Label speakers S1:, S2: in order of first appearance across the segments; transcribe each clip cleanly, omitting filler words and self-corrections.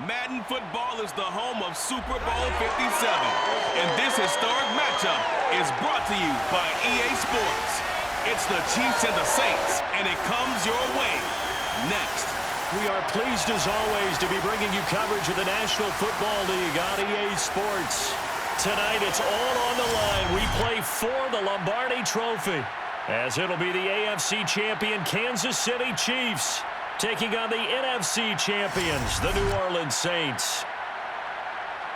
S1: Madden football is the home of Super Bowl 57. And this historic matchup is brought to you by EA Sports. It's the Chiefs and the Saints, and it comes your way next.
S2: We are pleased, as always, to be bringing you coverage of the National Football League on EA Sports. Tonight, it's all on the line. We play for the Lombardi Trophy, as it'll be the AFC champion Kansas City Chiefs taking on the NFC champions, the New Orleans Saints.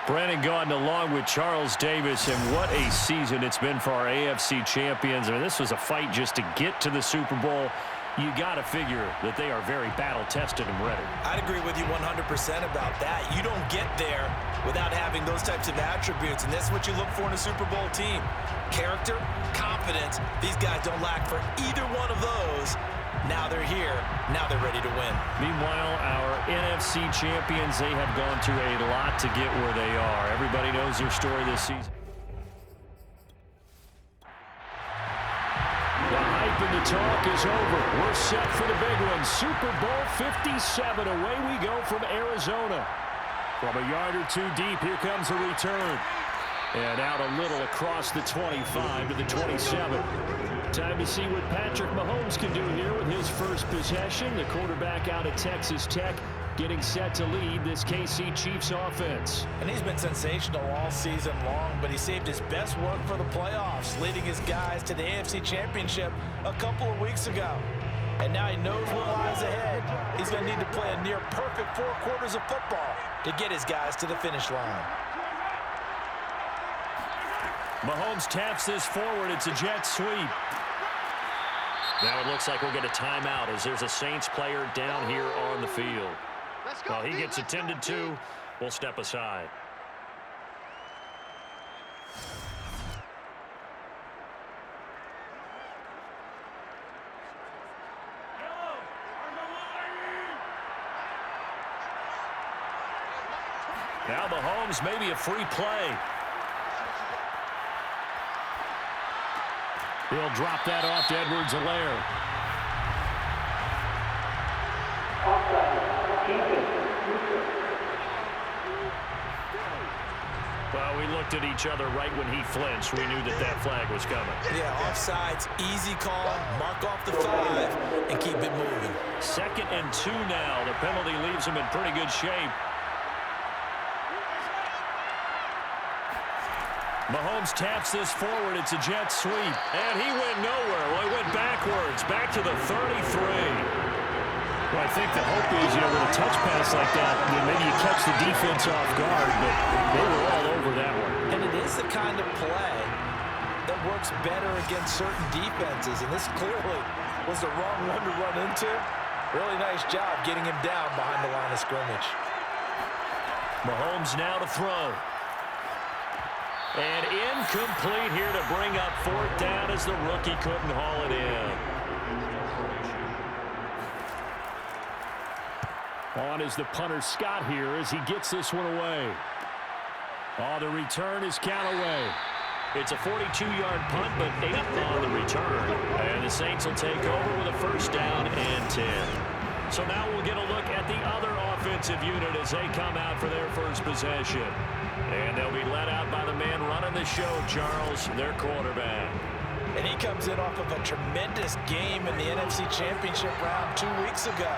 S2: Brandon Gaudin along with Charles Davis, and what a season it's been for our AFC champions. I mean, this was a fight just to get to the Super Bowl. You got to figure that they are very battle-tested and ready.
S3: I'd agree with you 100% about that. You don't get there without having those types of attributes, and that's what you look for in a Super Bowl team. Character, confidence. These guys don't lack for either one of those. Now they're here. Now they're ready to win.
S2: Meanwhile, our NFC champions, they have gone through a lot to get where they are. Everybody knows their story this season. The hype and the talk is over. We're set for the big one. Super Bowl 57. Away we go from Arizona. From a yard or two deep, here comes a return. And out a little across the 25 to the 27. Time to see what Patrick Mahomes can do here with his first possession. The quarterback out of Texas Tech getting set to lead this KC Chiefs offense.
S3: And he's been sensational all season long, but he saved his best work for the playoffs, leading his guys to the AFC Championship a couple of weeks ago. And now he knows what lies ahead. He's going to need to play a near-perfect 4 quarters of football to get his guys to the finish line.
S2: Mahomes taps this forward. It's a jet sweep. Now it looks like we'll get a timeout as there's a Saints player down here on the field. Well, he gets attended to. We'll step aside. Now Mahomes, maybe a free play. He'll drop that off to Edwards-Helaire. Well, we looked at each other right when he flinched. We knew that that flag was coming.
S3: Yeah, offsides, easy call, mark off the 5, and keep it moving.
S2: 2nd and 2 now. The penalty leaves him in pretty good shape. Mahomes taps this forward. It's a jet sweep. And he went nowhere. Well, he went backwards. Back to the 33. Well, I think the hope is, with a touch pass like that, maybe you catch the defense off guard, but they were all over that one.
S3: And it is the kind of play that works better against certain defenses. And this clearly was the wrong one to run into. Really nice job getting him down behind the line of scrimmage.
S2: Mahomes now to throw. And incomplete here to bring up 4th down as the rookie couldn't haul it in. On is the punter Scott here as he gets this one away. Oh, the return is Callaway. It's a 42-yard punt, but 8 on the return. And the Saints will take over with a 1st down and 10. So now we'll get a look at the other offensive unit as they come out for their first possession. And they'll be led out by the man running the show, Charles, their quarterback.
S3: And he comes in off of a tremendous game in the NFC Championship round 2 weeks ago.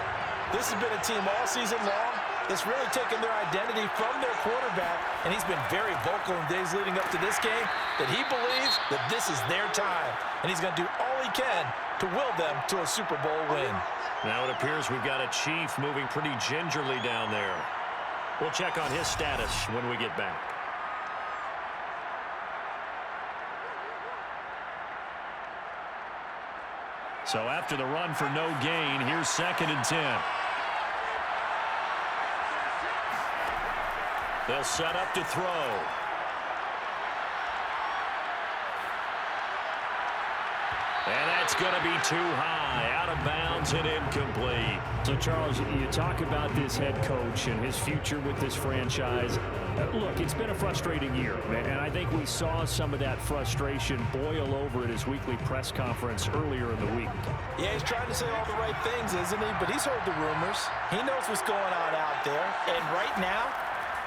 S3: This has been a team all season long that's really taken their identity from their quarterback, and he's been very vocal in days leading up to this game that he believes that this is their time, and he's going to do all he can to will them to a Super Bowl win.
S2: Now it appears we've got a Chief moving pretty gingerly down there. We'll check on his status when we get back. So after the run for no gain, here's 2nd and 10. They'll set up to throw. And that's It's going to be too high, out of bounds and incomplete.
S4: So, Charles, you talk about this head coach and his future with this franchise. Look, it's been a frustrating year, and I think we saw some of that frustration boil over at his weekly press conference earlier in the week.
S3: Yeah, he's trying to say all the right things, isn't he? But he's heard the rumors. He knows what's going on out there. And right now,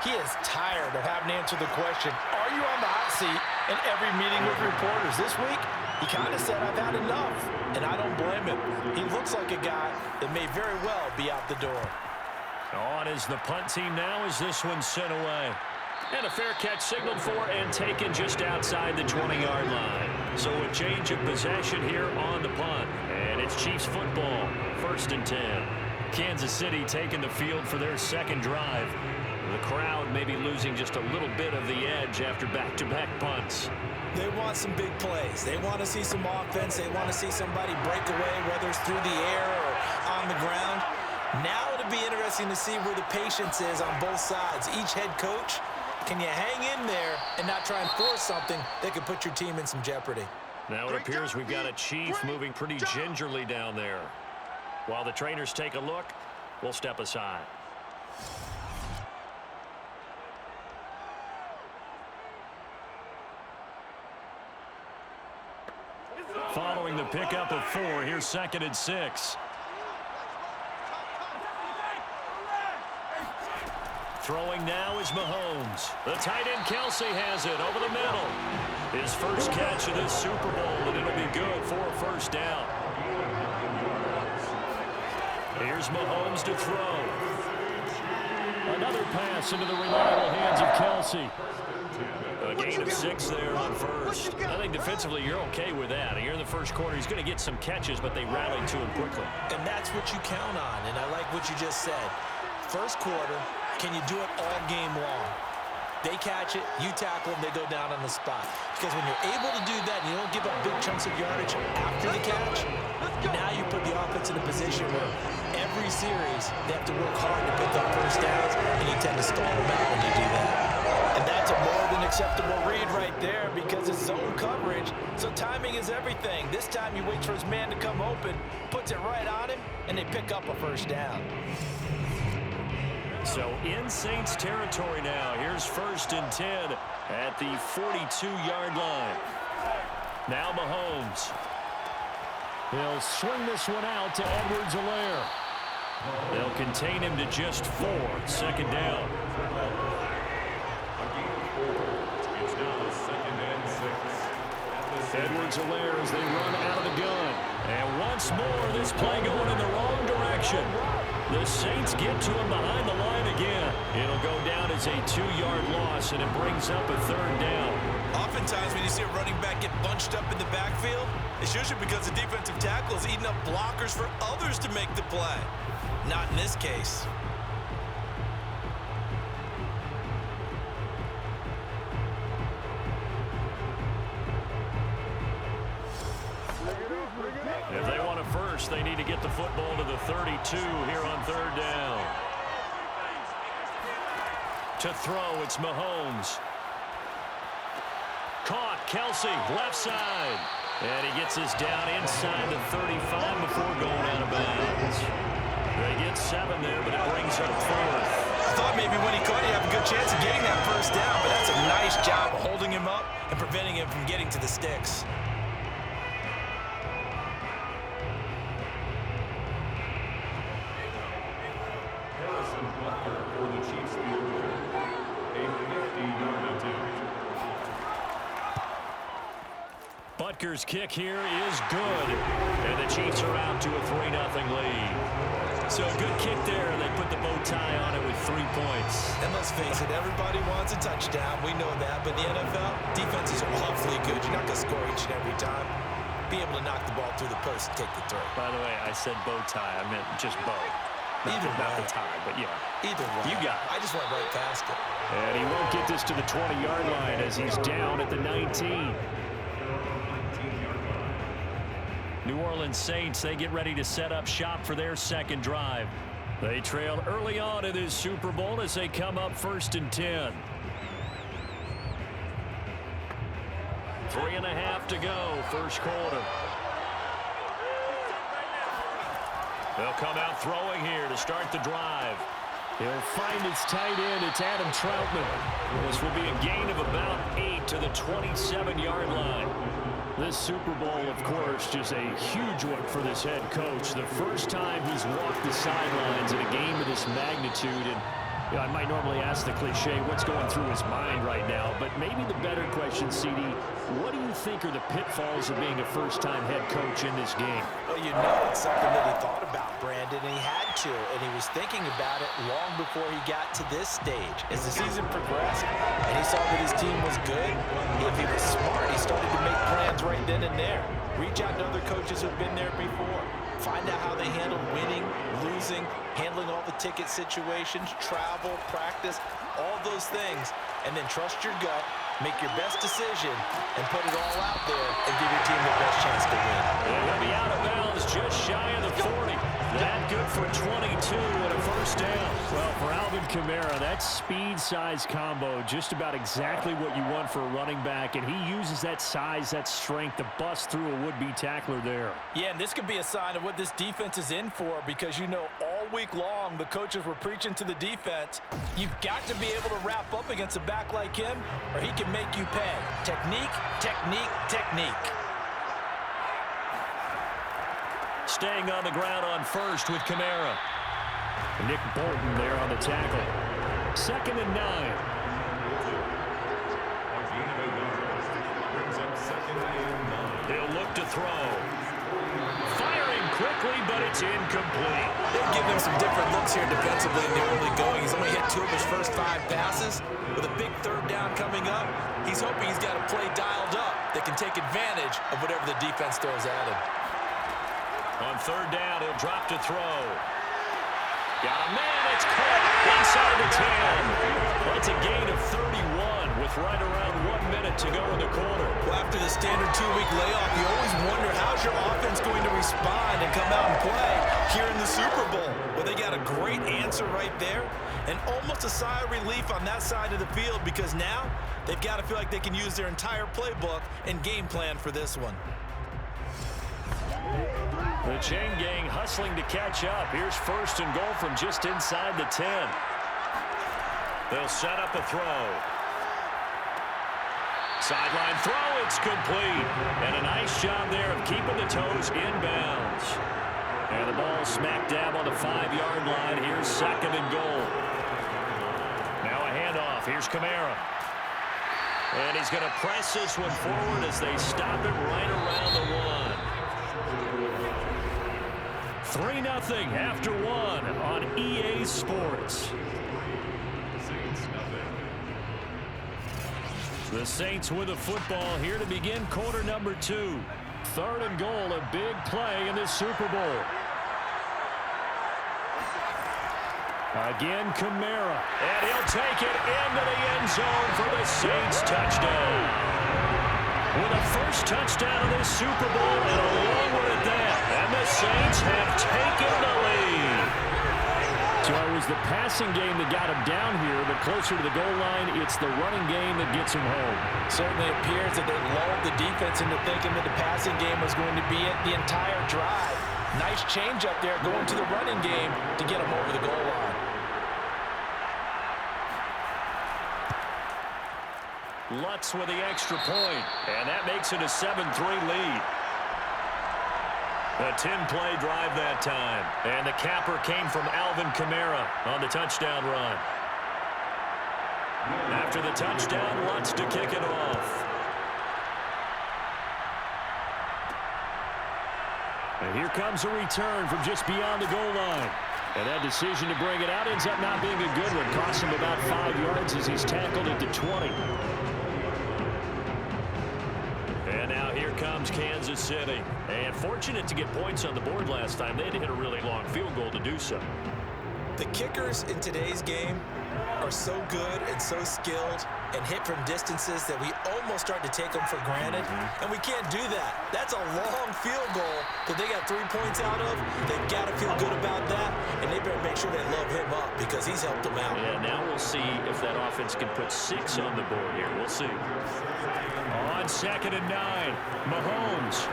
S3: he is tired of having to answer the question, are you on the hot seat in every meeting with reporters? This week, he kind of said, I've had enough. And I don't blame him. He looks like a guy that may very well be out the door.
S2: On is the punt team now as this one's sent away. And a fair catch signaled for and taken just outside the 20-yard line. So a change of possession here on the punt. And it's Chiefs football, 1st and 10. Kansas City taking the field for their second drive. The crowd may be losing just a little bit of the edge after back-to-back punts.
S3: They want some big plays. They want to see some offense. They want to see somebody break away, whether it's through the air or on the ground. Now it'll be interesting to see where the patience is on both sides. Each head coach, can you hang in there and not try and force something that could put your team in some jeopardy?
S2: Now it appears we've got a Chief moving pretty gingerly down there. While the trainers take a look, we'll step aside. Following the pickup of 4, here's 2nd and 6. Throwing now is Mahomes. The tight end Kelsey has it over the middle. His first catch of this Super Bowl, and it'll be good for a first down. Here's Mahomes to throw. Another pass into the reliable hands of Kelsey. A gain of 6 there on first. I think defensively you're okay with that. Here in the first quarter, he's going to get some catches, but they rallied to him quickly.
S3: And that's what you count on, and I like what you just said. First quarter, can you do it all game long? They catch it, you tackle them, they go down on the spot. Because when you're able to do that and you don't give up big chunks of yardage after the catch, now you put the offense in a position where every series they have to work hard to pick up first downs, and you tend to stall them out when you do that. And that's a more than acceptable read right there because it's zone coverage, so timing is everything. This time he waits for his man to come open, puts it right on him, and they pick up a first down.
S2: So in Saints territory now. Here's 1st and 10 at the 42-yard line. Now Mahomes.
S4: He'll swing this one out to Edwards-Helaire.
S2: They'll contain him to just 4. 2nd down.
S5: It's now 2nd and 6.
S4: Edwards-Helaire as they run out of the gun.
S2: And once more, this play going in the wrong direction. The Saints get to him behind the line again. It'll go down as a 2-yard loss, and it brings up a 3rd down.
S3: Oftentimes when you see a running back get bunched up in the backfield, it's usually because the defensive tackle is eating up blockers for others to make the play. Not in this case.
S2: If they want a first, they need to get the football to the 32 here on 3rd down. To throw, it's Mahomes. Caught, Kelsey, left side. And he gets this down inside the 35 before going out of bounds. They get 7 there, but it brings up 4th.
S3: I thought maybe when he caught it, you have a good chance of getting that first down, but that's a nice job of holding him up and preventing him from getting to the sticks.
S5: For the Chiefs field goal, a 50-yard attempt.
S2: Butker's kick here is good, and the Chiefs are out to a 3-0 lead. So a good kick there, and they put the bow tie on it with 3 points.
S3: And let's face it, everybody wants a touchdown. We know that, but in the NFL, defenses are awfully good. You're not going to score each and every time. Be able to knock the ball through the post and take the throw.
S2: By the way, I said bow tie. I meant just bow. Not the tie, but yeah.
S3: Either way.
S2: You got it.
S3: I just went right past it.
S4: And he won't get this to the 20-yard line as he's down at the 19.
S2: New Orleans Saints, they get ready to set up shop for their second drive. They trail early on in this Super Bowl as they come up 1st and 10. 3.5 to go, first quarter. They'll come out throwing here to start the drive.
S4: He'll find his tight end. It's Adam Troutman.
S2: This will be a gain of about 8 to the 27-yard line.
S4: This Super Bowl, of course, just a huge one for this head coach. The first time he's walked the sidelines in a game of this magnitude. And you know, I might normally ask the cliche, what's going through his mind right now? But maybe the better question, CD, what do you think are the pitfalls of being a first-time head coach in this game?
S3: Well, you know it's something that he thought about, Brandon, and he had to. And he was thinking about it long before he got to this stage. As the season progressed and he saw that his team was good, if he was smart, he started to make plans right then and there. Reach out to other coaches who've been there before. Find out how they handle winning, losing, handling all the ticket situations, travel, practice, all those things. And then trust your gut, make your best decision, and put it all out there and give your team the best chance to win.
S2: He'll be out of bounds just shy of the 40. That good for 22 and a first down.
S4: Well, for Alvin Kamara, that speed-size combo, just about exactly what you want for a running back, and he uses that size, that strength to bust through a would-be tackler there.
S3: Yeah, and this could be a sign of what this defense is in for, because you know all week long the coaches were preaching to the defense, you've got to be able to wrap up against a back like him or he can make you pay. Technique, technique, technique.
S2: Staying on the ground on first with Kamara.
S4: Nick Bolton there on the tackle. 2nd and 9.
S2: He'll look to throw. Firing quickly, but it's incomplete.
S3: They'll give him some different looks here defensively in the early going. He's only hit 2 of his first 5 passes. With a big 3rd down coming up, he's hoping he's got a play dialed up that can take advantage of whatever the defense throws at him.
S2: On 3rd down, he'll drop to throw. Got a man, it's caught inside the 10. That's a gain of 31 with right around 1 minute to go in the quarter.
S3: Well, after the standard 2-week layoff, you always wonder how's your offense going to respond and come out and play here in the Super Bowl. Well, they got a great answer right there and almost a sigh of relief on that side of the field, because now they've got to feel like they can use their entire playbook and game plan for this one.
S2: The chain gang hustling to catch up. Here's 1st and goal from just inside the 10. They'll set up a throw. Sideline throw, it's complete. And a nice job there of keeping the toes inbounds. And the ball smack dab on the 5-yard line. Here's 2nd and goal. Now a handoff. Here's Kamara. And he's going to press this one forward as they stop it right around the 1. 3-0 after 1 on EA Sports. The Saints with the football here to begin quarter number 2. 3rd and goal, a big play in this Super Bowl.
S4: Again, Kamara.
S2: And he'll take it into the end zone for the Saints touchdown. With a first touchdown of this Super Bowl and a long one at that. And the Saints have taken the lead.
S4: So it was the passing game that got him down here, but closer to the goal line, it's the running game that gets him home.
S3: Certainly appears that they lulled the defense into thinking that the passing game was going to be it the entire drive. Nice change up there going to the running game to get him over the goal line.
S2: Lutz with the extra point, and that makes it a 7-3 lead. A 10-play drive that time, and the capper came from Alvin Kamara on the touchdown run. After the touchdown, Lutz to kick it off.
S4: And here comes a return from just beyond the goal line. And that decision to bring it out ends up not being a good one. Costs him about 5 yards as he's tackled at the 20.
S2: And now here comes Kansas City. And fortunate to get points on the board last time. They had to hit a really long field goal to do so.
S3: The kickers in today's game are so good and so skilled and hit from distances that we almost start to take them for granted. And we can't do that. That's a long field goal that they got 3 points out of. They've got to feel good about that, and they better make sure they love him up because he's helped them out.
S2: Yeah, now we'll see if that offense can put 6 on the board here. We'll see. On 2nd and 9, Mahomes.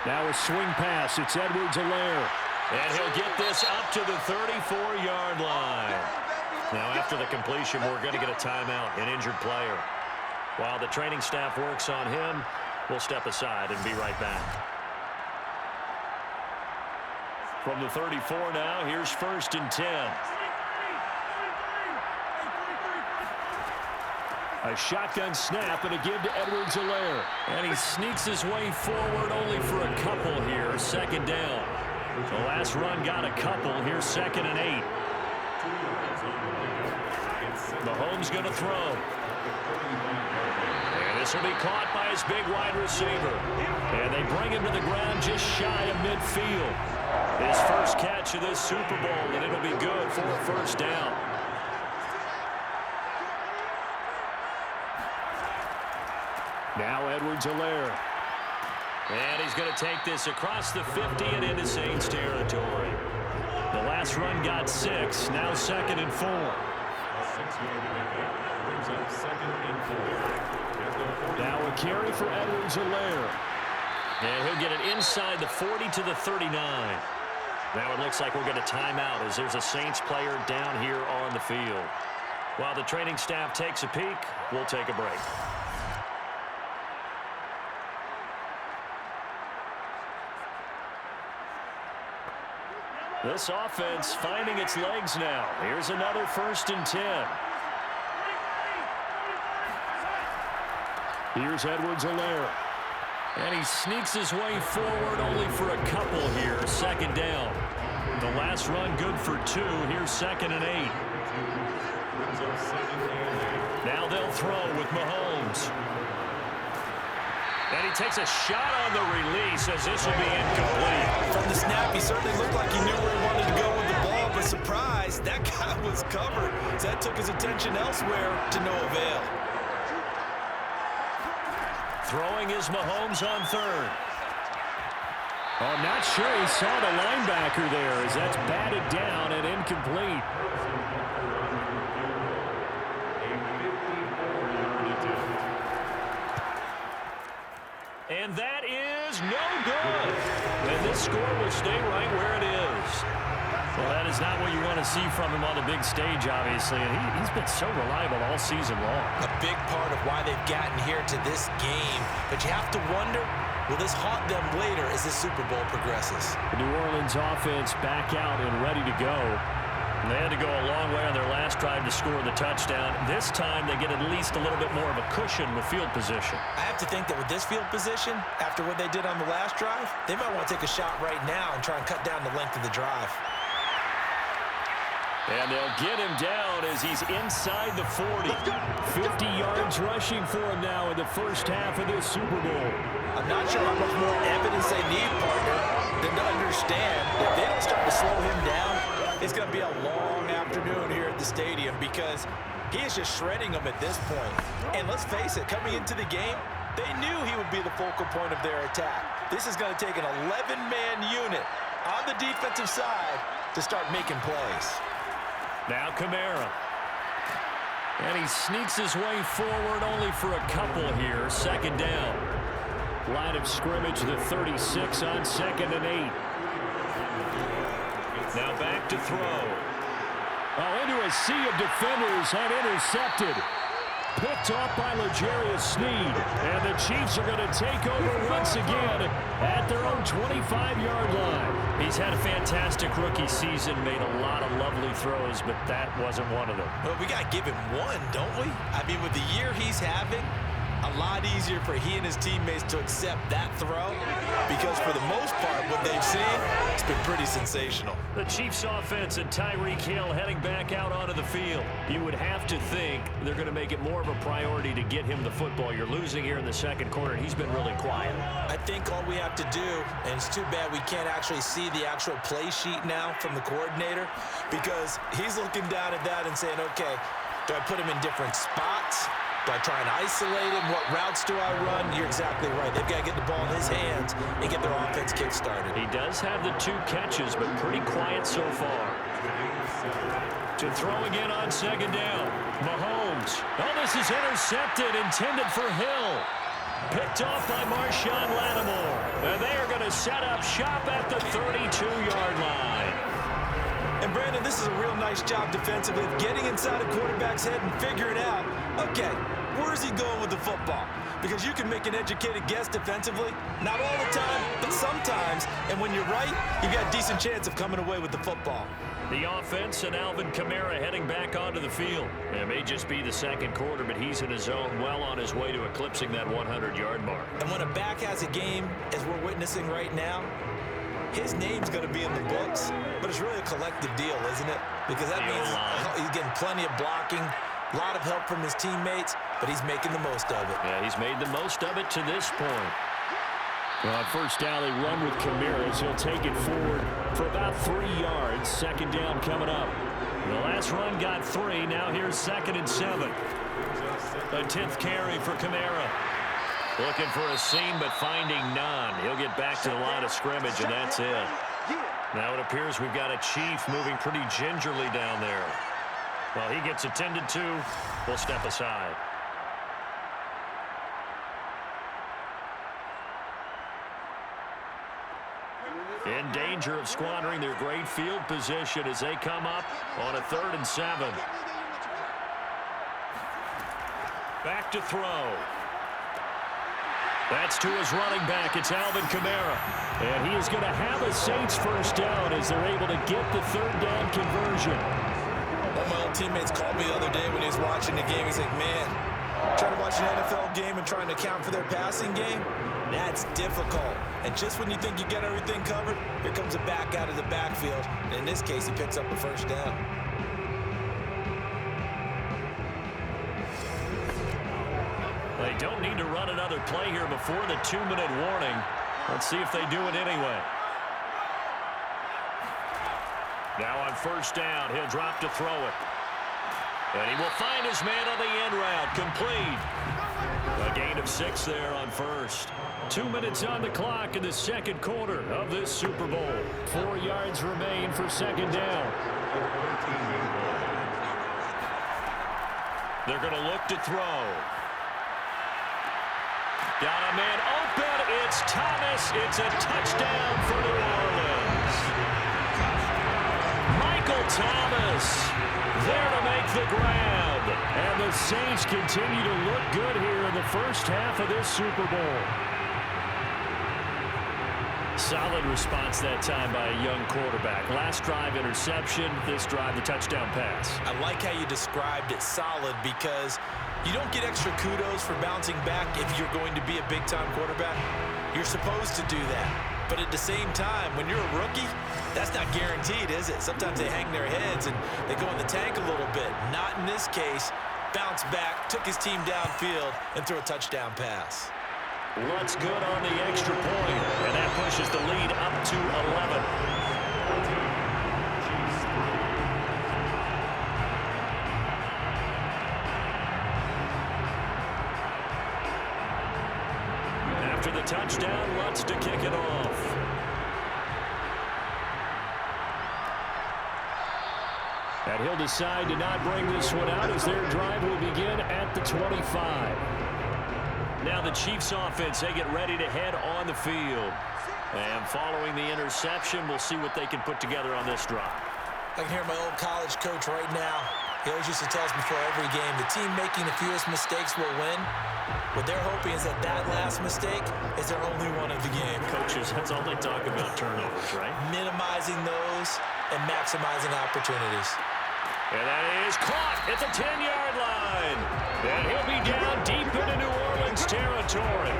S4: Now a swing pass. It's Edwards-Helaire.
S2: And he'll get this up to the 34-yard line. Now, after the completion, we're going to get a timeout, an injured player. While the training staff works on him, we'll step aside and be right back. From the 34 now, here's 1st and 10.
S4: A shotgun snap and a give to Edwards-Helaire.
S2: And he sneaks his way forward only for a couple here. 2nd down. The last run got a couple. Here's 2nd and 8. Mahomes going to throw. And this will be caught by his big wide receiver. And they bring him to the ground just shy of midfield. His first catch of this Super Bowl, and it'll be good for a 1st down.
S4: Now Edwards-Helaire.
S2: And he's going to take this across the 50 and into Saints territory. The last run got 6. Now 2nd and 4.
S4: Now a carry for Edwards-Helaire.
S2: And he'll get it inside the 40 to the 39. Now it looks like we'll get a timeout as there's a Saints player down here on the field. While the training staff takes a peek, we'll take a break. This offense finding its legs now. Here's another 1st and 10.
S4: Here's Edwards-Helaire.
S2: And he sneaks his way forward only for a couple here. 2nd down. The last run good for 2. Here's 2nd and 8. Now they'll throw with Mahomes. And he takes a shot on the release as this will be incomplete.
S3: From the snap, he certainly looked like he knew where he wanted to go with the ball, but surprise, that guy was covered. So that took his attention elsewhere to no avail.
S2: Throwing is Mahomes on 3rd.
S4: Oh, I'm not sure he saw the linebacker there as that's batted down and incomplete.
S2: And that is no good. And this score will stay right where it is. Well, that is not what you want to see from him on the big stage, obviously. And he's been so reliable all season long.
S3: A big part of why they've gotten here to this game. But you have to wonder, will this haunt them later as this Super Bowl progresses?
S4: The New Orleans offense back out and ready to go.
S2: And they had to go a long way on their last drive to score the touchdown. This time, they get at least a little bit more of a cushion with field position.
S3: I have to think that with this field position, after what they did on the last drive, they might want to take a shot right now and try and cut down the length of the drive.
S2: And they'll get him down as he's inside the 40.
S4: 50 yards rushing for him now in the first half of this Super Bowl.
S3: I'm not sure how much more evidence they need, partner, than to understand if they don't start to slow him down, it's going to be a long afternoon here at the stadium because he is just shredding them at this point. And let's face it, coming into the game, they knew he would be the focal point of their attack. This is going to take an 11-man unit on the defensive side to start making plays.
S2: Now Kamara. And he sneaks his way forward only for a couple here. 2nd down.
S4: Line of scrimmage, the 36 on 2nd and 8.
S2: Now back to throw.
S4: Oh, into a sea of defenders and intercepted. Picked off by L'Jarius Sneed. And the Chiefs are going to take over once again at their own 25-yard line.
S2: He's had a fantastic rookie season, made a lot of lovely throws, but that wasn't one of them.
S3: Well, we got to give him one, don't we? I mean, with the year he's having, a lot easier for he and his teammates to accept that throw because for the most part, what they've seen, it's been pretty sensational.
S2: The Chiefs offense and Tyreek Hill heading back out onto the field. You would have to think they're going to make it more of a priority to get him the football. You're losing here in the 2nd quarter, and he's been really quiet.
S3: I think all we have to do, and it's too bad we can't actually see the actual play sheet now from the coordinator because he's looking down at that and saying, okay, do I put him in different spots? Do I try and isolate him? What routes do I run? You're exactly right. They've got to get the ball in his hands and get their offense kick-started.
S2: He does have the 2 catches, but pretty quiet so far. To throw again on 2nd down. Mahomes. Oh, this is intercepted, intended for Hill. Picked off by Marshawn Lattimore. And they are going to set up shop at the 32-yard line.
S3: And Brandon, this is a real nice job defensively of getting inside a quarterback's head and figuring out, okay, where's he going with the football? Because you can make an educated guess defensively, not all the time, but sometimes. And when you're right, you've got a decent chance of coming away with the football.
S2: The offense and Alvin Kamara heading back onto the field. It may just be the second quarter, but he's in his zone, well on his way to eclipsing that 100-yard mark.
S3: And when a back has a game, as we're witnessing right now, his name's going to be in the books, but it's really a collective deal, isn't it? Because that means he's getting plenty of blocking, a lot of help from his teammates, but he's making the most of it.
S2: Yeah, he's made the most of it to this point.
S4: Well, on first down, they run with Kamara. He'll take it forward for about 3 yards. Second down coming up.
S2: The last run got 3. Now here's 2nd and 7. A 10th carry for Kamara. Looking for a seam, but finding none. He'll get back to the line of scrimmage, and that's it. Now it appears we've got a Chief moving pretty gingerly down there. Well, he gets attended to. We'll step aside. In danger of squandering their great field position as they come up on a 3rd and 7. Back to throw. That's to his running back. It's Alvin Kamara.
S4: And he is going to have a Saints first down as they're able to get the 3rd down conversion.
S3: One of my old teammates called me the other day when he was watching the game. He's like, man, trying to watch an NFL game and trying to account for their passing game, that's difficult. And just when you think you got everything covered, here comes a back out of the backfield. And in this case, he picks up the first down.
S2: They don't need to run another play here before the 2-minute warning. Let's see if they do it anyway. Now on first down, he'll drop to throw it. And he will find his man on the end route. Complete. A gain of 6 there on first.
S4: 2 minutes on the clock in the second quarter of this Super Bowl. 4 yards remain for second down.
S2: They're going to look to throw. Got a man open. It's Thomas. It's a touchdown for New Orleans. Michael Thomas there to make the grab.
S4: And the Saints continue to look good here in the first half of this Super Bowl.
S2: Solid response that time by a young quarterback. Last drive interception, this drive the touchdown pass.
S3: I like how you described it solid because you don't get extra kudos for bouncing back if you're going to be a big-time quarterback. You're supposed to do that. But at the same time, when you're a rookie, that's not guaranteed, is it? Sometimes they hang their heads and they go in the tank a little bit. Not in this case. Bounced back, took his team downfield, and threw a touchdown pass.
S2: What's good on the extra point, and that pushes the lead up to 11. After the touchdown, Lutz to kick it off.
S4: And he'll decide to not bring this one out as their drive will begin at the 25.
S2: Now the Chiefs offense, they get ready to head on the field. And following the interception, we'll see what they can put together on this drive.
S3: I can hear my old college coach right now. He always used to tell us before every game, the team making the fewest mistakes will win. What they're hoping is that that last mistake is their only one of the game.
S2: Coaches, that's all they talk about, turnovers, right?
S3: Minimizing those and maximizing opportunities.
S2: And that is caught at the 10-yard line. And he'll be down deep into New Orleans territory.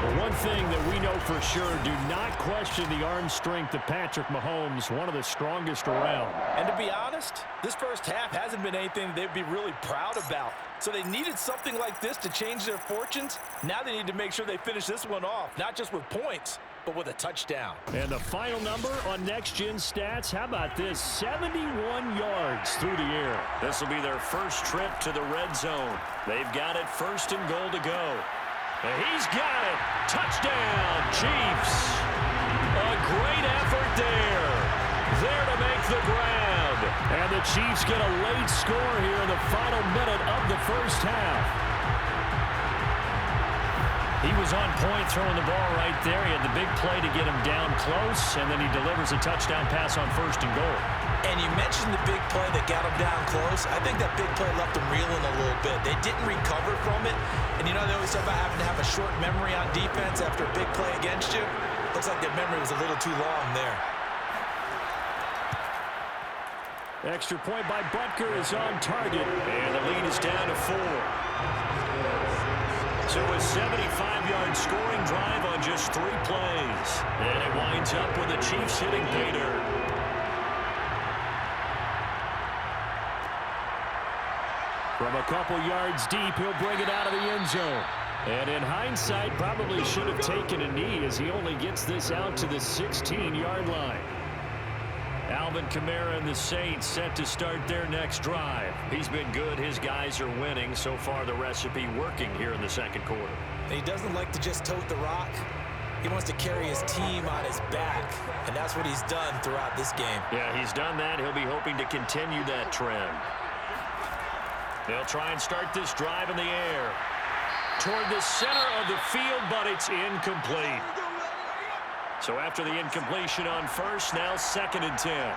S4: Well, one thing that we know for sure, do not question the arm strength of Patrick Mahomes, one of the strongest around.
S3: And to be honest, this first half hasn't been anything they'd be really proud about. So they needed something like this to change their fortunes. Now they need to make sure they finish this one off, not just with points, but with a touchdown.
S4: And the final number on Next Gen Stats, how about this? 71 yards through the air.
S2: This will be their first trip to the red zone. They've got it, 1st and goal to go. And he's got it. Touchdown, Chiefs. A great effort there. There to make the grab.
S4: And the Chiefs get a late score here in the final minute of the first half. He was on point throwing the ball right there. He had the big play to get him down close, and then he delivers a touchdown pass on 1st and goal.
S3: And you mentioned the big play that got him down close. I think that big play left him reeling a little bit. They didn't recover from it. And you know, they always talk about having to have a short memory on defense after a big play against you. Looks like that memory was a little too long there.
S2: Extra point by Butker is on target, and the lead is down to 4. So a 75-yard scoring drive on just 3 plays. And it winds up with the Chiefs hitting pay dirt.
S4: From a couple yards deep, he'll bring it out of the end zone. And in hindsight, probably should have taken a knee as he only gets this out to the 16-yard line. Alvin Kamara and the Saints set to start their next drive. He's been good. His guys are winning. So far, the recipe working here in the 2nd quarter.
S3: He doesn't like to just tote the rock. He wants to carry his team on his back, and that's what he's done throughout this game.
S2: Yeah, he's done that. He'll be hoping to continue that trend. They'll try and start this drive in the air. Toward the center of the field, but it's incomplete. So after the incompletion on 1st, now 2nd and 10.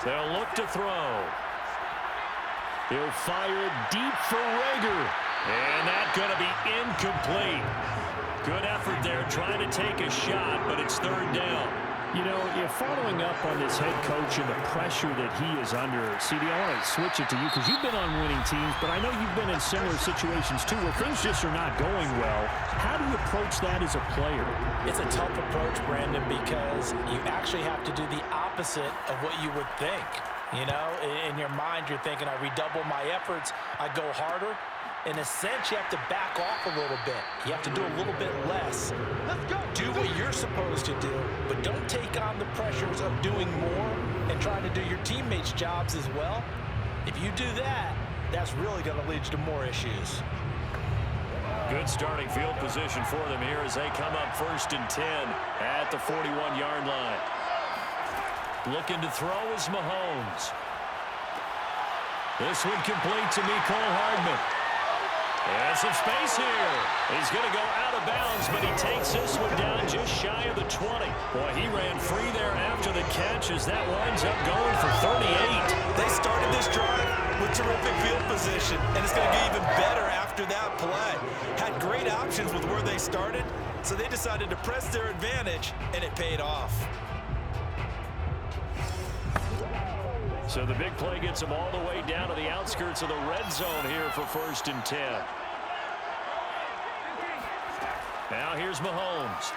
S2: They'll look to throw. He'll fire it deep for Rager. And that's going to be incomplete. Good effort there trying to take a shot, but it's 3rd down.
S4: You know, you're following up on this head coach and the pressure that he is under. CD, I want to switch it to you because you've been on winning teams, but I know you've been in similar situations too where things just are not going well. How do you approach that as a player?
S3: It's a tough approach, Brandon, because you actually have to do the opposite of what you would think. You know, in your mind, you're thinking, I redouble my efforts, I go harder. In a sense, you have to back off a little bit. You have to do a little bit less. Do what you're supposed to do, but don't take on the pressures of doing more and trying to do your teammates' jobs as well. If you do that, that's really going to lead you to more issues.
S2: Good starting field position for them here as they come up 1st and 10 at the 41-yard line. Looking to throw is Mahomes. This one complete to Mecole Hardman. And some space here. He's going to go out of bounds, but he takes this one down just shy of the 20. Boy, he ran free there after the catch as that winds up going for 38.
S3: They started this drive with terrific field position, and it's going to get even better after that play. Had great options with where they started, so they decided to press their advantage, and it paid off.
S2: So the big play gets them all the way down to the outskirts of the red zone here for 1st and 10. Now here's Mahomes.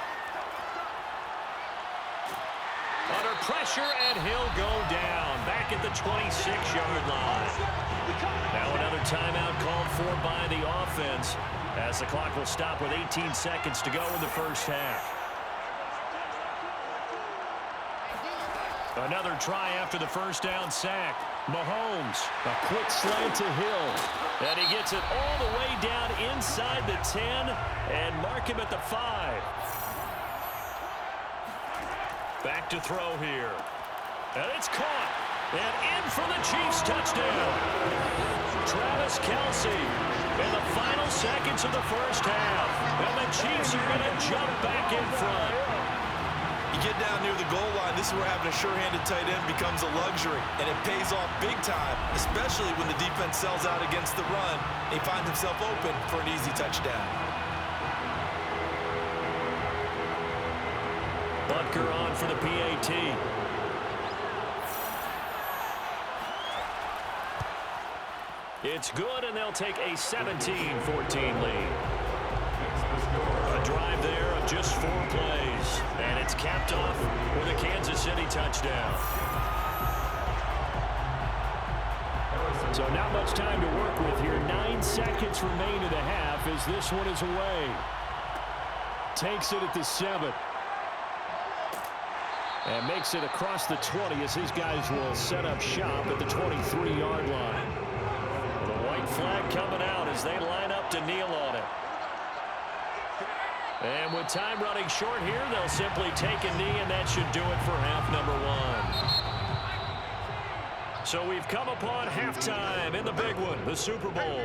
S2: Under pressure, and he'll go down back at the 26-yard line. Now another timeout called for by the offense as the clock will stop with 18 seconds to go in the 1st half. Another try after the 1st down sack. Mahomes, a quick slant to Hill. And he gets it all the way down inside the 10 and mark him at the 5. Back to throw here. And it's caught. And in for the Chiefs touchdown. Travis Kelce in the final seconds of the 1st half. And the Chiefs are going to jump back in front.
S3: You get down near the goal line, this is where having a sure-handed tight end becomes a luxury, and it pays off big time, especially when the defense sells out against the run. He finds himself open for an easy touchdown.
S2: Butker on for the PAT. It's good, and they'll take a 17-14 lead. A drive there of just 4 plays, and it's capped off with a Kansas City touchdown.
S4: So not much time to work with here. 9 seconds remain in the half as this one is away. Takes it at the 7. And makes it across the 20 as his guys will set up shop at the 23-yard line. The white flag coming out as they line up to kneel on it.
S2: And with time running short here, they'll simply take a knee, and that should do it for half number 1. So we've come upon halftime in the big one, the Super Bowl.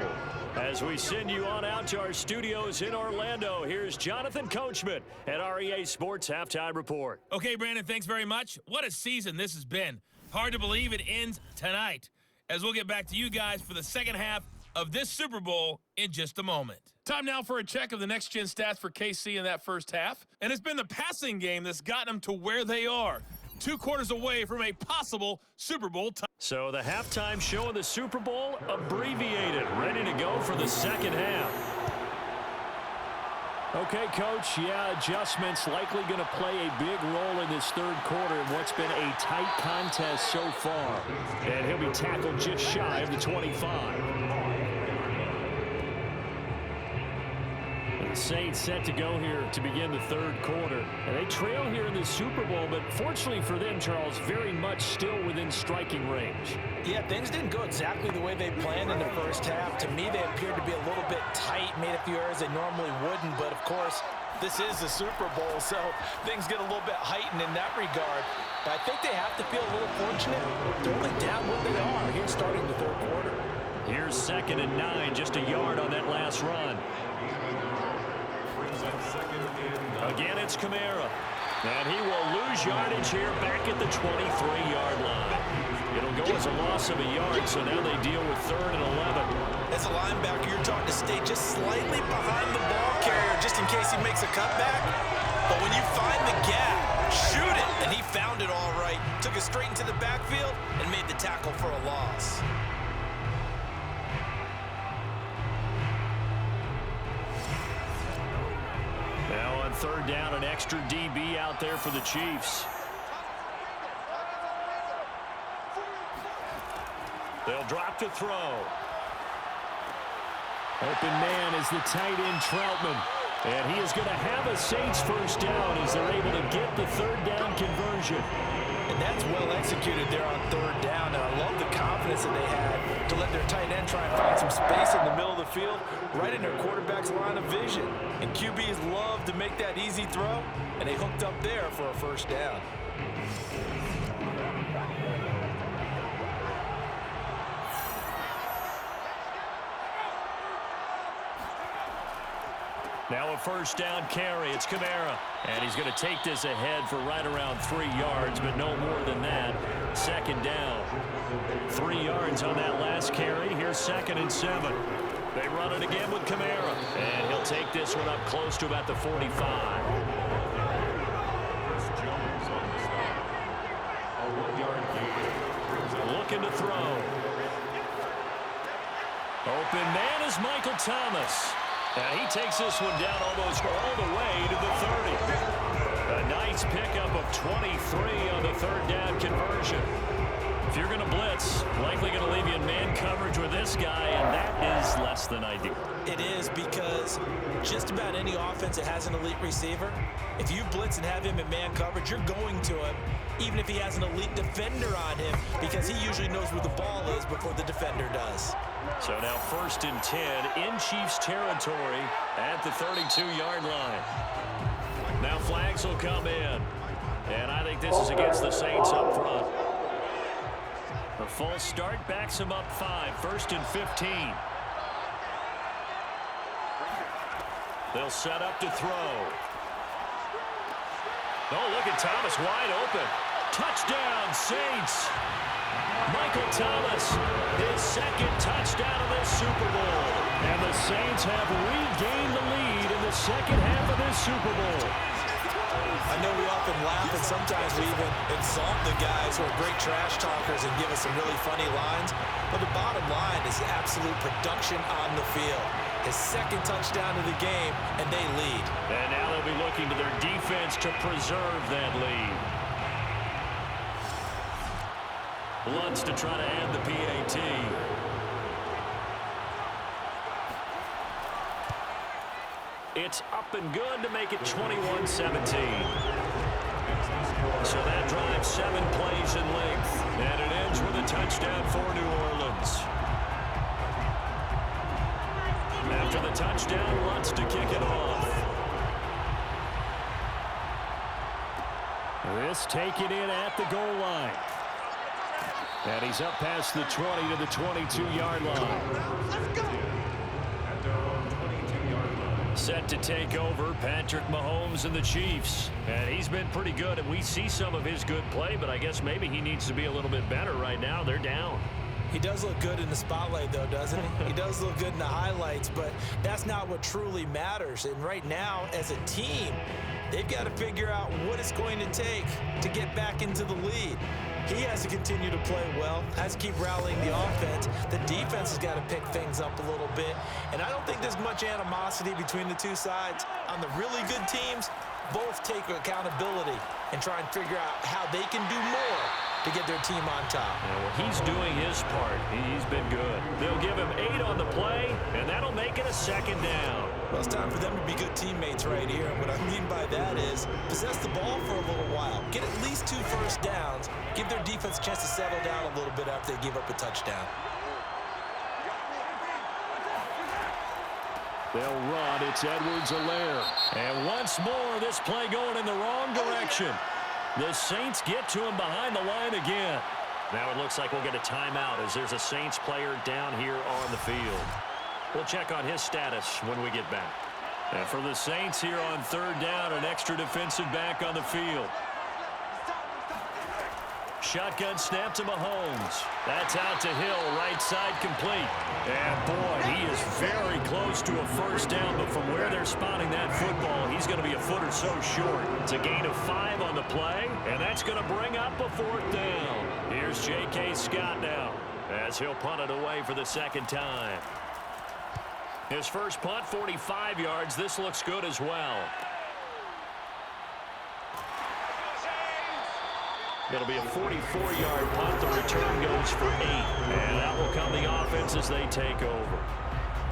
S2: As we send you on out to our studios in Orlando, here's Jonathan Coachman at our EA Sports Halftime Report.
S1: Okay, Brandon, thanks very much. What a season this has been. Hard to believe it ends tonight, as we'll get back to you guys for the second half of this Super Bowl in just a moment. Time now for a check of the next-gen stats for KC in that first half. And it's been the passing game that's gotten them to where they are, 2 quarters away from a possible Super Bowl title.
S2: So the halftime show of the Super Bowl abbreviated, ready to go for the second half.
S4: Okay, Coach, yeah, adjustments likely going to play a big role in this third quarter in what's been a tight contest so far. And he'll be tackled just shy of the 25. The Saints set to go here to begin the third quarter. And they trail here in the Super Bowl, but fortunately for them, Charles, very much still within striking range.
S3: Yeah, things didn't go exactly the way they planned in the first half. To me, they appeared to be a little bit tight, made a few errors they normally wouldn't. But, of course, this is the Super Bowl, so things get a little bit heightened in that regard. But I think they have to feel a little fortunate. They're only down where they are here starting the third quarter.
S2: Here's 2nd and 9, just a yard on that last run. Again, it's Kamara. And he will lose yardage here back at the 23-yard line. It'll go as a loss of a yard, so now they deal with 3rd and 11.
S3: As a linebacker, you're taught to stay just slightly behind the ball carrier just in case he makes a cutback. But when you find the gap, shoot it. And he found it all right. Took it straight into the backfield and made the tackle for a loss.
S2: Now on 3rd down, an extra DB out there for the Chiefs. They'll drop to throw.
S4: Open man is the tight end Troutman. And he is going to have a Saints first down as they're able to get the 3rd down conversion.
S3: And that's well executed there on 3rd down. And I love the confidence that they had to let their tight end try and find some space in the middle of the field, right in their quarterback's line of vision. And QBs love to make that easy throw, and they hooked up there for a first down.
S2: Now a first down carry. It's Kamara. And he's going to take this ahead for right around 3 yards, but no more than that. 2nd down. 3 yards on that last carry. Here's 2nd and 7. They run it again with Kamara. And he'll take this one up close to about the 45. Looking to throw. Open man is Michael Thomas. And he takes this one down almost all the way to the 30. A nice pickup of 23 on the 3rd down conversion. If you're going to blitz, likely going to leave you in man coverage with this guy, and that is less than ideal.
S3: It is, because just about any offense that has an elite receiver, if you blitz and have him in man coverage, you're going to him, even if he has an elite defender on him, because he usually knows where the ball is before the defender does.
S2: So now 1st and 10 in Chiefs territory at the 32-yard line. Now flags will come in. And I think this is against the Saints up front. A false start backs him up 5. 1st and 15. They'll set up to throw. Oh, look at Thomas wide open. Touchdown, Saints. Michael Thomas, his 2nd touchdown of this Super Bowl.
S4: And the Saints have regained the lead in the second half of this Super Bowl.
S3: I know we often laugh, and sometimes we even insult the guys who are great trash talkers and give us some really funny lines. But the bottom line is absolute production on the field. His 2nd touchdown of the game, and they lead.
S2: And now they'll be looking to their defense to preserve that lead. Lutz to try to add the PAT. It's up and good to make it 21-17. So that drives 7 plays in length. And it ends with a touchdown for New Orleans. After the touchdown, Lutz to kick it off.
S4: This taken in at the goal line.
S2: And he's up past the 20 to the 22-yard line.
S5: At their own 22-yard line.
S2: Set to take over, Patrick Mahomes and the Chiefs. And he's been pretty good, and we see some of his good play, but I guess maybe he needs to be a little bit better right now. They're down.
S3: He does look good in the spotlight, though, doesn't he? He does look good in the highlights, but that's not what truly matters. And right now, as a team, they've got to figure out what it's going to take to get back into the lead. He has to continue to play well, has to keep rallying the offense. The defense has got to pick things up a little bit. And I don't think there's much animosity between the two sides. On the really good teams, both take accountability and try and figure out how they can do more to get their team on top.
S2: Yeah, well, he's doing his part. He's been good. They'll give him 8 on the play, and that'll make it a second down.
S3: Well, it's time for them to be good teammates right here. And what I mean by that is possess the ball for a little while. Get at least 2 first downs. Give their defense a chance to settle down a little bit after they give up a touchdown.
S2: They'll run. It's Edwards-Helaire. And once more, this play going in the wrong direction. The Saints get to him behind the line again. Now it looks like we'll get a timeout as there's a Saints player down here on the field. We'll check on his status when we get back. And for the Saints here on 3rd down, an extra defensive back on the field. Shotgun snap to Mahomes. That's out to Hill, right side complete. And boy, he is very close to a first down, but from where they're spotting that football, he's going to be a foot or so short. It's a gain of 5 on the play, and that's going to bring up a 4th down. Here's J.K. Scott now, as he'll punt it away for the second time. His first punt, 45 yards. This looks good as well. It'll be a 44-yard punt. The return goes for 8. And that will come the offense as they take over.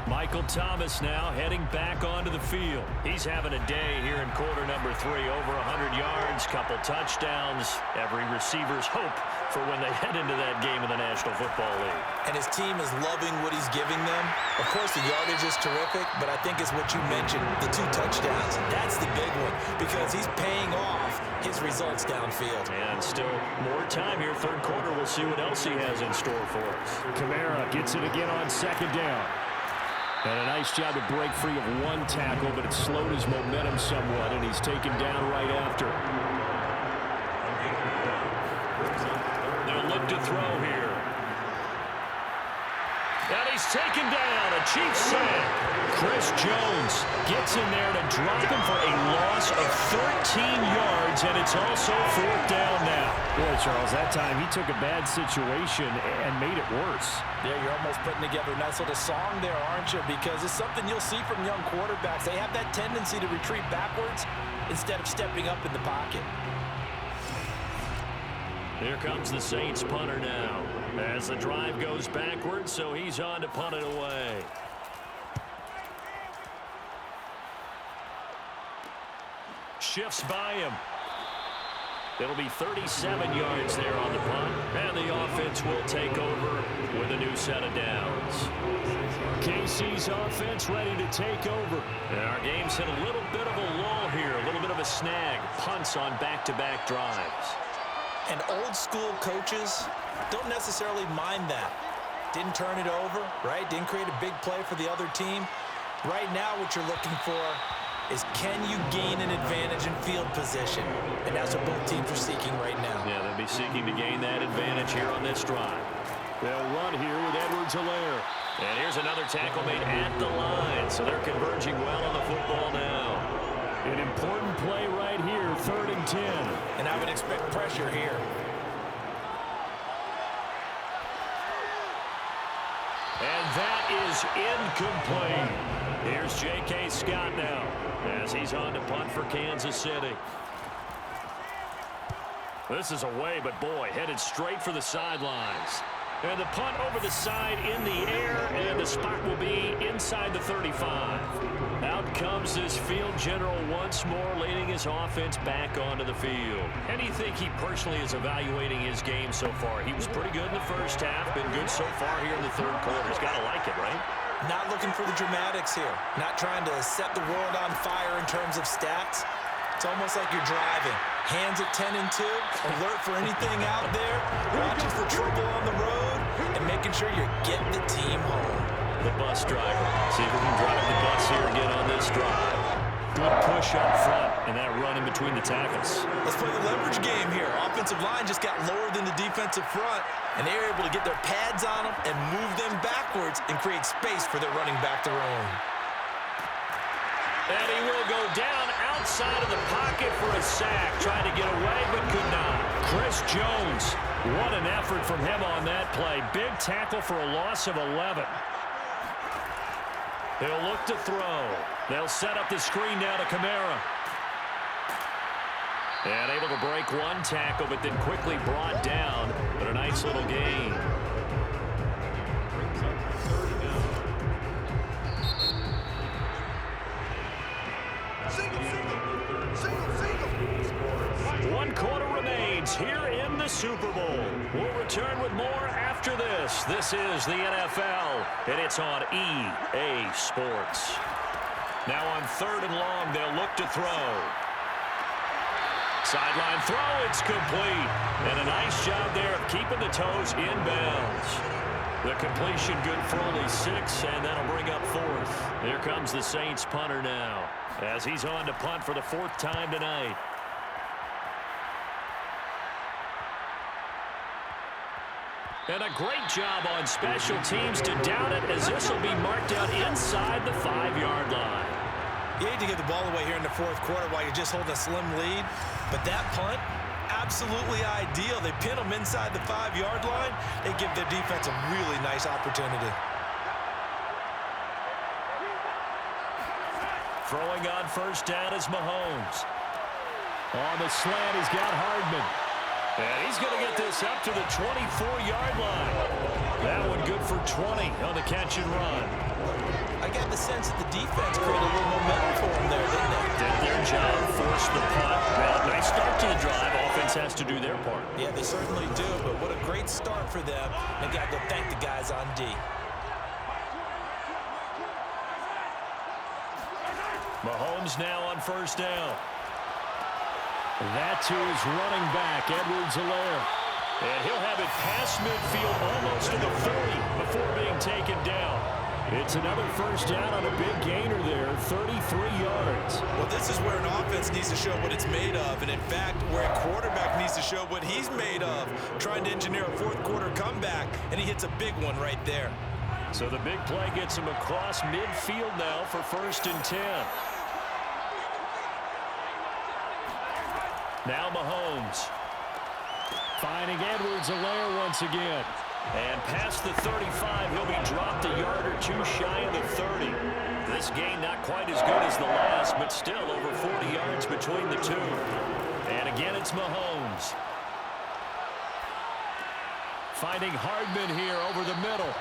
S2: Michael Thomas now heading back onto the field. He's having a day here in quarter number 3. Over 100 yards, couple touchdowns. Every receiver's hope for when they head into that game in the National Football League.
S3: And his team is loving what he's giving them. Of course, the yardage is terrific, but I think it's what you mentioned, the 2 touchdowns. That's the big one because he's paying off his results downfield.
S2: And still more time here. 3rd quarter, we'll see what else he has in store for us. Kamara gets it again on 2nd down. And a nice job to break free of 1 tackle, but it slowed his momentum somewhat, and he's taken down right after. They'll look to throw here. And he's taken down. A Chiefs sack. Chris Jones gets in there to drop him for a loss of 13 yards, and it's also 4th down now.
S4: Boy, Charles, that time he took a bad situation and made it worse.
S3: Yeah, you're almost putting together a nice little song there, aren't you? Because it's something you'll see from young quarterbacks. They have that tendency to retreat backwards instead of stepping up in the pocket.
S2: Here comes the Saints punter now. As the drive goes backwards, so he's on to punt it away. Shifts by him. It'll be 37 yards there on the punt. And the offense will take over with a new set of downs. KC's offense ready to take over. And our game's hit a little bit of a lull here, a little bit of a snag. Punts on back-to-back drives.
S3: And old school coaches don't necessarily mind that. Didn't turn it over, right? Didn't create a big play for the other team. Right now what you're looking for is can you gain an advantage in field position? And that's what both teams are seeking right now.
S2: Yeah, they'll be seeking to gain that advantage here on this drive. They'll run here with Edwards-Helaire. And here's another tackle made at the line. So they're converging well on the football now. An important play right here, 3rd and 10.
S3: And I would expect pressure here.
S2: And that is incomplete. Here's J.K. Scott now as he's on to punt for Kansas City. This is away, but boy, headed straight for the sidelines. And the punt over the side in the air, and the spot will be inside the 35. Out comes this field general once more, leading his offense back onto the field. And you think he personally is evaluating his game so far? He was pretty good in the first half, been good so far here in the 3rd quarter. He's got to like it, right?
S3: Not looking for the dramatics here. Not trying to set the world on fire in terms of stats. It's almost like you're driving. Hands at 10 and 2, alert for anything out there, watching for trouble on the road, and making sure you're getting the team home.
S2: The bus driver. See if we can drive the bus here again on this drive. Good push up front, and that run in between the tackles.
S3: Let's play the leverage game here. Offensive line just got lower than the defensive front, and they were able to get their pads on them and move them backwards and create space for their running back to roam.
S2: And he will go down outside of the pocket for a sack. Trying to get away, but could not. Chris Jones, what an effort from him on that play. Big tackle for a loss of 11. He'll look to throw. They'll set up the screen now to Kamara. And able to break one tackle, but then quickly brought down. But a nice little gain. One quarter remains here in the Super Bowl. We'll return with more after this. This is the NFL, and it's on EA Sports. Now on 3rd and long, they'll look to throw. Sideline throw, it's complete. And a nice job there of keeping the toes in bounds. The completion good for only 6, and that'll bring up 4th. Here comes the Saints punter now, as he's on to punt for the 4th time tonight. And a great job on special teams to down it, as this will be marked out inside the 5-yard line.
S3: You hate to give the ball away here in the 4th quarter while you're just holding a slim lead, but that punt, absolutely ideal. They pin them inside the 5-yard line. They give their defense a really nice opportunity.
S2: Throwing on 1st down is Mahomes. On the slant, he's got Hardman. And he's going to get this up to the 24-yard line. That one good for 20 on the catch and run.
S3: I got the sense that the defense created a little momentum for them there, didn't they?
S2: Did their job, forced the punt. Well, nice start to the drive. Offense has to do their part.
S3: Yeah, they certainly do, but what a great start for them. They got to go thank the guys on D.
S2: Mahomes now on 1st down. That to his running back, Edwards-Helaire. And he'll have it past midfield almost to the 30 before being taken down. It's another 1st down on a big gainer there, 33 yards.
S3: Well, this is where an offense needs to show what it's made of, and in fact, where a quarterback needs to show what he's made of, trying to engineer a 4th quarter comeback, and he hits a big one right there.
S2: So the big play gets him across midfield now for 1st and 10. Now Mahomes. Finding Edwards-Helaire once again. And past the 35, he'll be dropped a yard or 2 shy of the 30. This gain not quite as good as the last, but still over 40 yards between the two. And again, it's Mahomes. Finding Hardman here over the middle.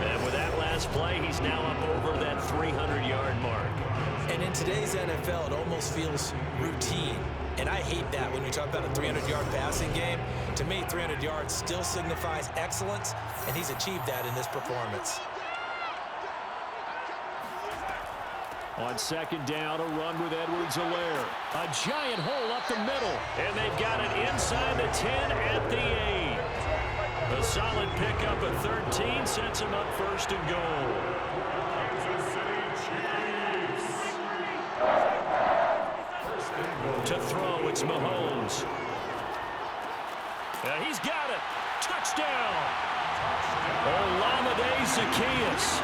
S2: And with that last play, he's now up over that 300-yard mark.
S3: And in today's NFL, it almost feels routine. And I hate that when you talk about a 300-yard passing game. To me, 300 yards still signifies excellence, and he's achieved that in this performance.
S2: On 2nd down, a run with Edwards-Helaire. A giant hole up the middle, and they've got it inside the 10 at the 8. A solid pickup at 13 sets him up 1st and goal. To throw, it's Mahomes. He's got it. Touchdown. Olamide Zaccheaus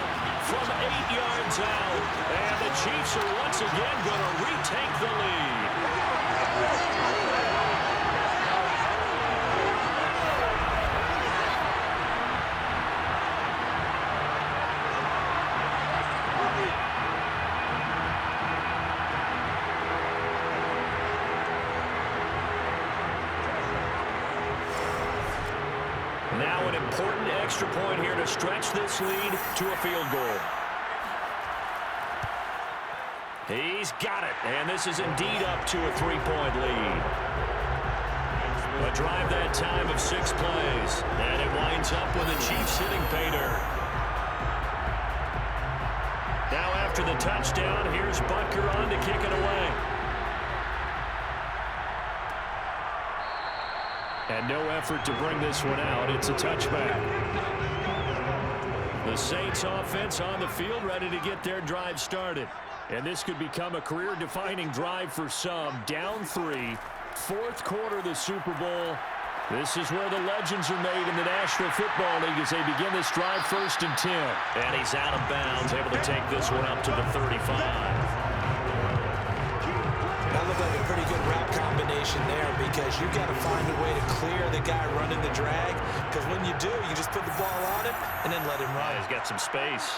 S2: from 8 yards out. And the Chiefs are once again going to retake the lead. Now an important extra point here to stretch this lead to a field goal. He's got it, and this is indeed up to a 3-point lead. A drive that time of 6 plays, and it winds up with the Chiefs hitting pay dirt. After the touchdown, here's Butker on to kick it away. And no effort to bring this one out. It's a touchback. The Saints offense on the field ready to get their drive started. And this could become a career-defining drive for some. Down 3, fourth quarter of the Super Bowl. This is where the legends are made in the National Football League as they begin this drive 1st and 10. And he's out of bounds, able to take this one up to the 35.
S3: That looked like a pretty good route combination there because you've got to find a way to clear the guy running the drag, because when you do, you just put the ball on him and then let him run.
S2: He's got some space.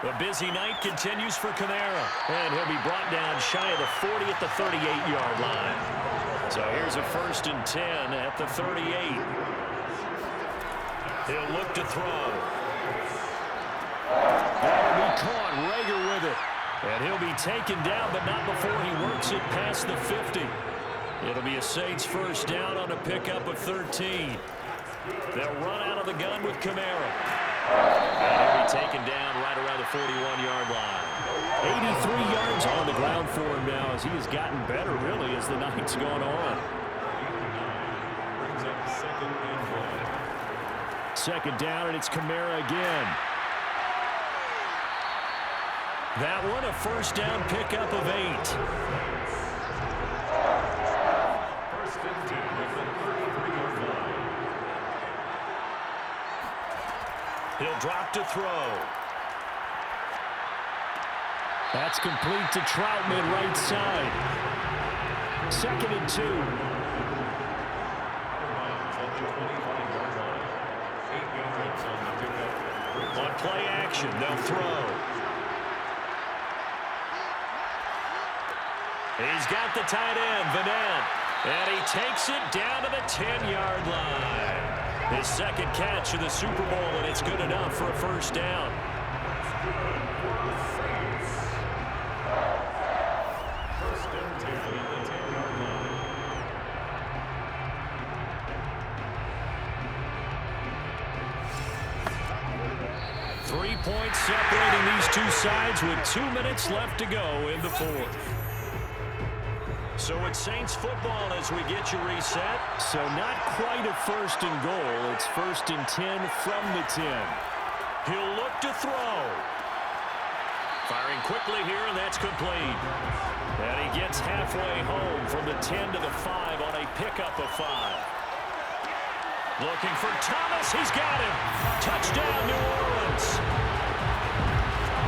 S2: The busy night continues for Kamara, and he'll be brought down shy of the 40 at the 38-yard line. So here's a 1st and 10 at the 38. He'll look to throw. That'll be caught. Rager with it. And he'll be taken down, but not before he works it past the 50. It'll be a Saints 1st down on a pickup of 13. They'll run out of the gun with Kamara. And he'll be taken down right around the 41-yard line. 83 yards on the ground for him now as he has gotten better, really, as the night's gone on.
S5: Brings up 2nd and 1.
S2: 2nd down, and it's Kamara again. That one, a 1st down pickup of 8.
S5: 1st and 10 at the 33-yard line.
S2: He'll drop to throw. That's complete to Troutman, right side. 2nd and 2. On play action, they'll throw. He's got the tight end, Vanette, and he takes it down to the 10-yard line. His 2nd catch of the Super Bowl, and it's good enough for a 1st down.
S5: 1st and 10 at the 10-yard line.
S2: Three points separating these two sides with 2 minutes left to go in the 4th. So it's Saints football as we get you reset. So not quite a 1st and goal. It's 1st and 10 from the 10. He'll look to throw. Firing quickly here, and that's complete. And he gets halfway home from the 10 to the 5 on a pickup of 5. Looking for Thomas. He's got him. Touchdown, New Orleans.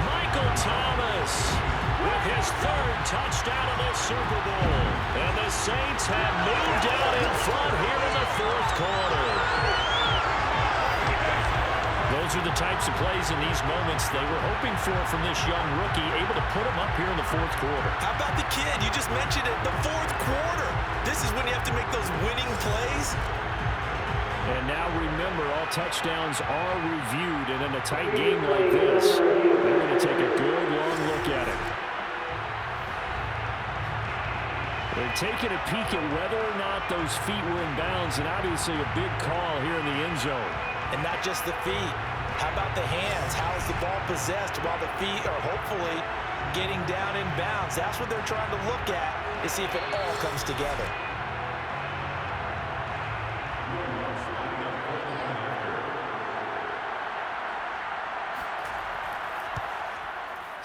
S2: Michael Thomas with his 3rd touchdown of the Super Bowl. And the Saints have moved out in front here in the 4th quarter. Those are the types of plays in these moments they were hoping for from this young rookie, able to put him up here in the 4th quarter.
S3: How about the kid? You just mentioned it, the 4th quarter. This is when you have to make those winning plays.
S2: And now remember, all touchdowns are reviewed, and in a tight game like this, they're going to take a good long look at it. They're taking a peek at whether or not those feet were in bounds, and obviously a big call here in the end zone.
S3: And not just the feet. How about the hands? How is the ball possessed while the feet are hopefully getting down in bounds? That's what they're trying to look at to see if it all comes together.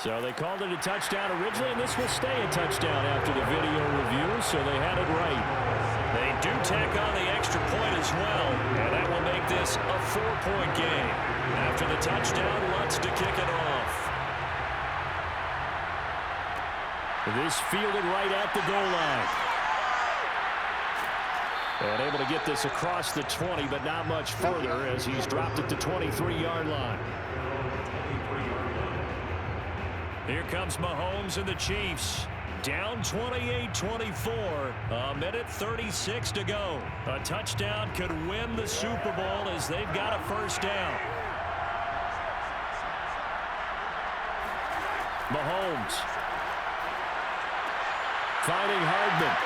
S2: So they called it a touchdown originally, and this will stay a touchdown after the video review, so they had it right. They do tack on the extra point as well, and that will make this a 4-point game. After the touchdown, Lutz to kick it off. This fielded right at the goal line. And able to get this across the 20, but not much further as he's dropped it to 23-yard line. Here comes Mahomes and the Chiefs. Down 28-24. A minute 36 to go. A touchdown could win the Super Bowl as they've got a 1st down. Mahomes. Finding Hardman.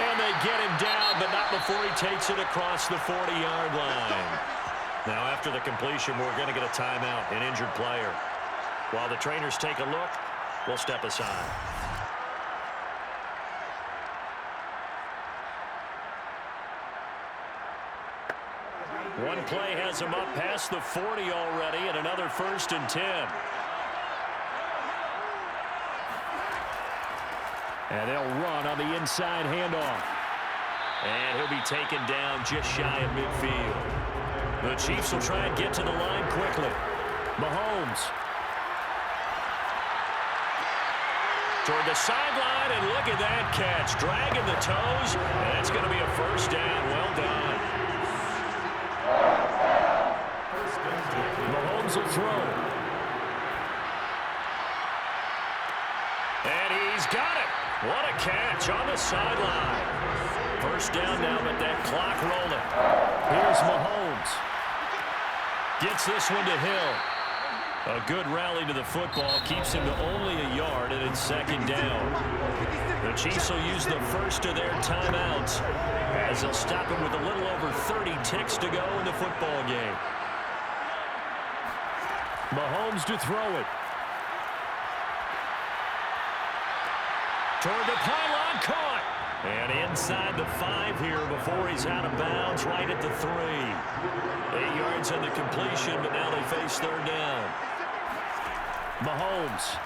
S2: And they get him down, but not before he takes it across the 40-yard line. Now after the completion, we're going to get a timeout, an injured player. While the trainers take a look, we'll step aside. One play has him up past the 40 already, and another 1st and 10.
S4: And they'll run on the inside handoff.
S2: And he'll be taken down just shy of midfield. The Chiefs will try and get to the line quickly.
S4: Mahomes.
S2: Toward the sideline, and look at that catch. Dragging the toes, and it's going to be a 1st down. Well done.
S4: Mahomes will throw.
S2: And he's got it. What a catch on the sideline. 1st down now, but that clock rolling.
S4: Here's Mahomes.
S2: Gets this one to Hill. A good rally to the football keeps him to only a yard, and it's 2nd down. The Chiefs will use the first of their timeouts as they'll stop him with a little over 30 ticks to go in the football game.
S4: Mahomes to throw it.
S2: Toward the pylon, caught. And inside the 5 here before he's out of bounds, right at the 3. 8 yards on the completion, but now they face 3rd down.
S4: Mahomes.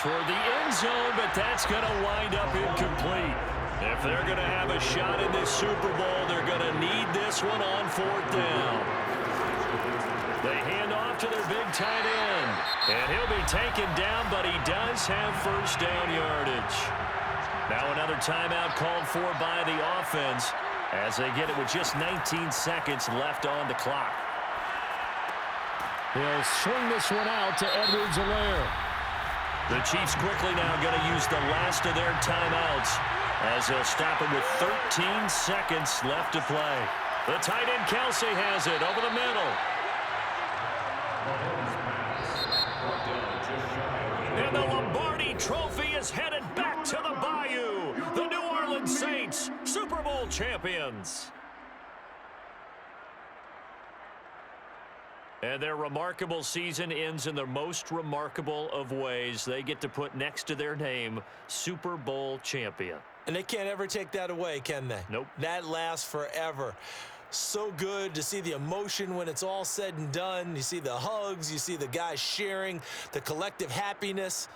S2: Toward the end zone, but that's going to wind up incomplete. If they're going to have a shot in this Super Bowl, they're going to need this one on 4th down. They hand off to their big tight end. And he'll be taken down, but he does have 1st down yardage. Now another timeout called for by the offense as they get it with just 19 seconds left on the clock.
S4: He'll swing this one out to Edwards-Helaire.
S2: The Chiefs quickly now going to use the last of their timeouts as they'll stop him with 13 seconds left to play. The tight end Kelsey has it over the middle. And the Lombardi Trophy is headed back to the Bayou. The New Orleans Saints, Super Bowl champions. And their remarkable season ends in the most remarkable of ways. They get to put next to their name, Super Bowl champion.
S3: And they can't ever take that away, can they?
S2: Nope.
S3: That lasts forever. So good to see the emotion when it's all said and done. You see the hugs, you see the guys sharing, the collective happiness.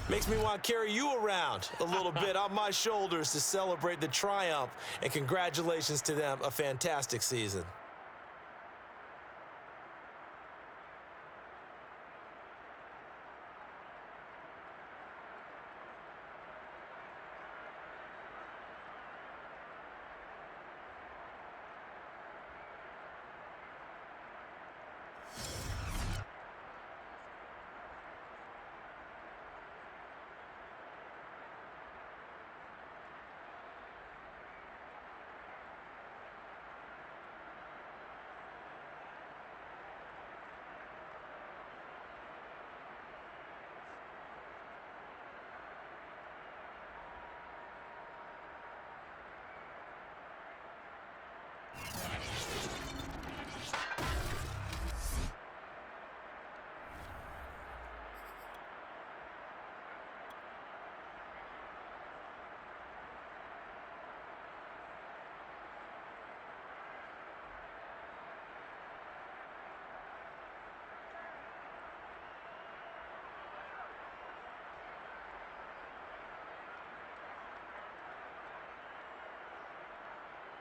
S3: Makes me want to carry you around a little bit on my shoulders to celebrate the triumph. And congratulations to them, a fantastic season.